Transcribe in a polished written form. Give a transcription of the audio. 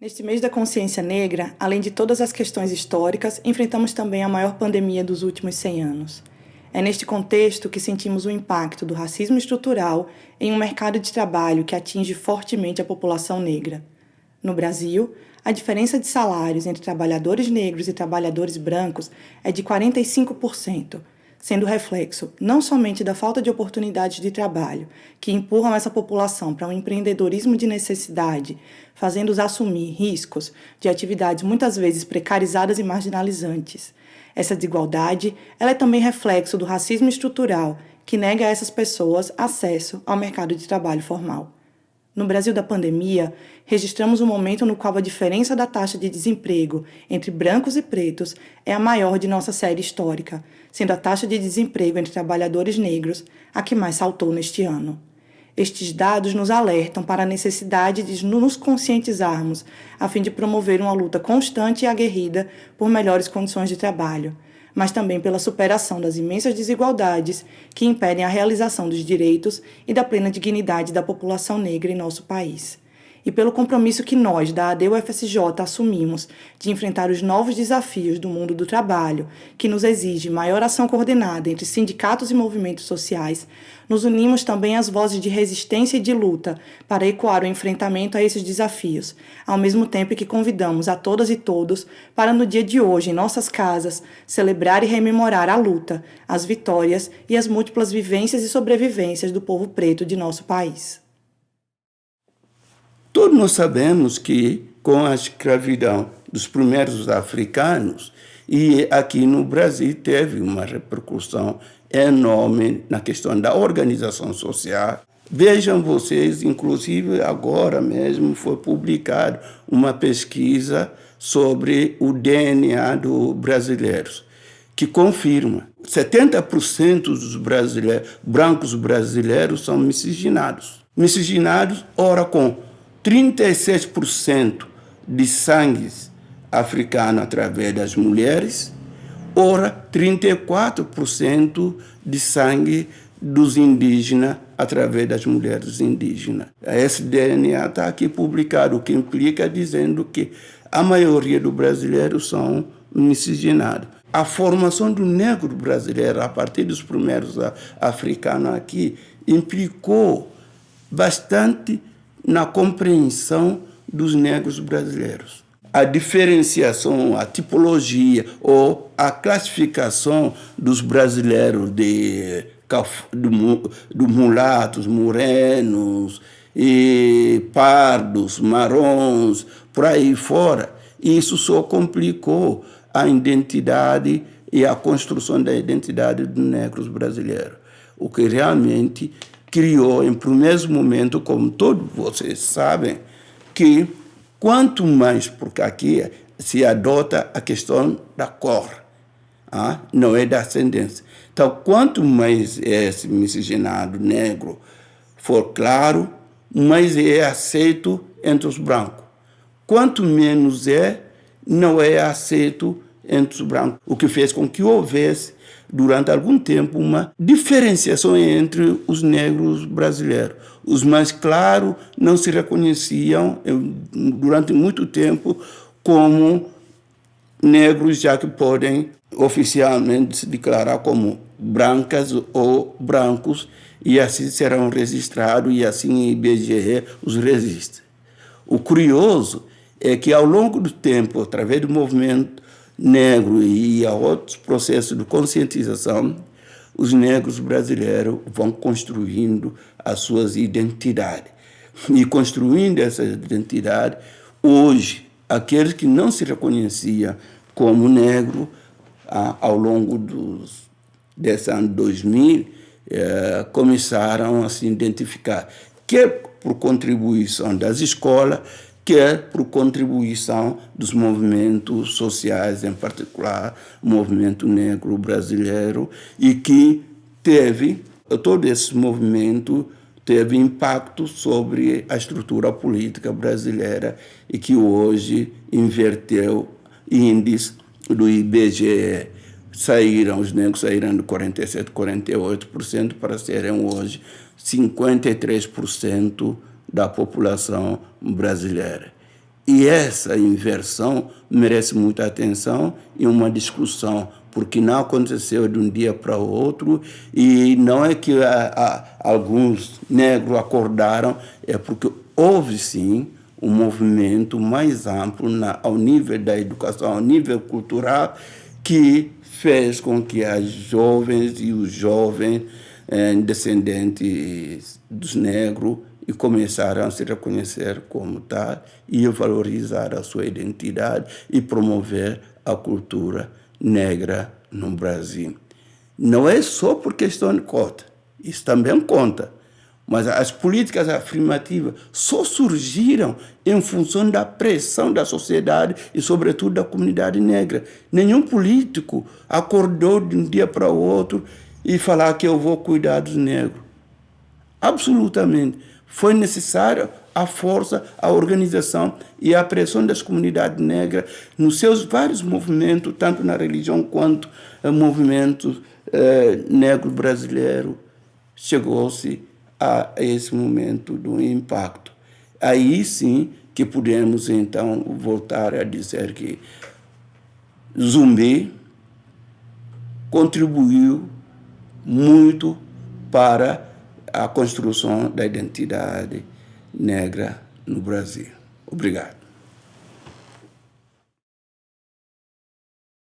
Neste mês da consciência negra, além de todas as questões históricas, enfrentamos também a maior pandemia dos últimos 100 anos. É neste contexto que sentimos o impacto do racismo estrutural em um mercado de trabalho que atinge fortemente a população negra. No Brasil, a diferença de salários entre trabalhadores negros e trabalhadores brancos é de 45%, sendo reflexo não somente da falta de oportunidades de trabalho, que empurram essa população para um empreendedorismo de necessidade, fazendo-os assumir riscos de atividades muitas vezes precarizadas e marginalizantes. Essa desigualdade ela é também reflexo do racismo estrutural, que nega a essas pessoas acesso ao mercado de trabalho formal. No Brasil da pandemia, registramos um momento no qual a diferença da taxa de desemprego entre brancos e pretos é a maior de nossa série histórica, sendo a taxa de desemprego entre trabalhadores negros a que mais saltou neste ano. Estes dados nos alertam para a necessidade de nos conscientizarmos a fim de promover uma luta constante e aguerrida por melhores condições de trabalho, mas também pela superação das imensas desigualdades que impedem a realização dos direitos e da plena dignidade da população negra em nosso país. E pelo compromisso que nós, da ADUFSJ, assumimos de enfrentar os novos desafios do mundo do trabalho, que nos exige maior ação coordenada entre sindicatos e movimentos sociais, nos unimos também às vozes de resistência e de luta para ecoar o enfrentamento a esses desafios, ao mesmo tempo que convidamos a todas e todos para, no dia de hoje, em nossas casas, celebrar e rememorar a luta, as vitórias e as múltiplas vivências e sobrevivências do povo preto de nosso país. Todos nós sabemos que, com a escravidão dos primeiros africanos, e aqui no Brasil teve uma repercussão enorme na questão da organização social. Vejam vocês, inclusive agora mesmo foi publicada uma pesquisa sobre o DNA dos brasileiros, que confirma 70% dos brancos brasileiros são miscigenados. Miscigenados, ora com 36% de sangue africano através das mulheres, ora 34% de sangue dos indígenas através das mulheres indígenas. Esse DNA está aqui publicado, o que implica dizendo que a maioria dos brasileiros são miscigenados. A formação do negro brasileiro, a partir dos primeiros africanos aqui, implicou bastante na compreensão dos negros brasileiros. A diferenciação, a tipologia ou a classificação dos brasileiros de mulatos, morenos, e pardos, marrons, por aí fora, isso só complicou a identidade e a construção da identidade dos negros brasileiros, o que realmente criou, em primeiro momento, como todos vocês sabem, que quanto mais, porque aqui se adota a questão da cor, não é da ascendência. Então, quanto mais esse miscigenado negro for claro, mais é aceito entre os brancos. Quanto menos não é aceito entre os brancos, o que fez com que houvesse, durante algum tempo, uma diferenciação entre os negros brasileiros. Os mais claros não se reconheciam, durante muito tempo, como negros, já que podem oficialmente se declarar como brancas ou brancos, e assim serão registrados, e assim o IBGE os registra. O curioso é que, ao longo do tempo, através do movimento negro e a outros processos de conscientização, os negros brasileiros vão construindo as suas identidades. E construindo essa identidade, hoje, aqueles que não se reconheciam como negro, ao longo desse ano 2000, começaram a se identificar, quer por contribuição das escolas, quer por contribuição dos movimentos sociais, em particular o movimento negro brasileiro, e que todo esse movimento teve impacto sobre a estrutura política brasileira e que hoje inverteu índice do IBGE. Os negros saíram de 47%, 48% para serem hoje 53% da população brasileira. E essa inversão merece muita atenção e uma discussão, porque não aconteceu de um dia para o outro, e não é que alguns negros acordaram, é porque houve sim um movimento mais amplo ao nível da educação, ao nível cultural, que fez com que as jovens e os jovens descendentes dos negros e começaram a se reconhecer como tal e valorizar a sua identidade e promover a cultura negra no Brasil. Não é só por questão de cota, isso também conta, mas as políticas afirmativas só surgiram em função da pressão da sociedade e, sobretudo, da comunidade negra. Nenhum político acordou de um dia para o outro e falar que eu vou cuidar dos negros. Absolutamente. Foi necessária a força, a organização e a pressão das comunidades negras nos seus vários movimentos, tanto na religião quanto no movimento negro brasileiro. Chegou-se a esse momento do impacto. Aí sim que podemos, então, voltar a dizer que Zumbi contribuiu muito para a construção da identidade negra no Brasil. Obrigado.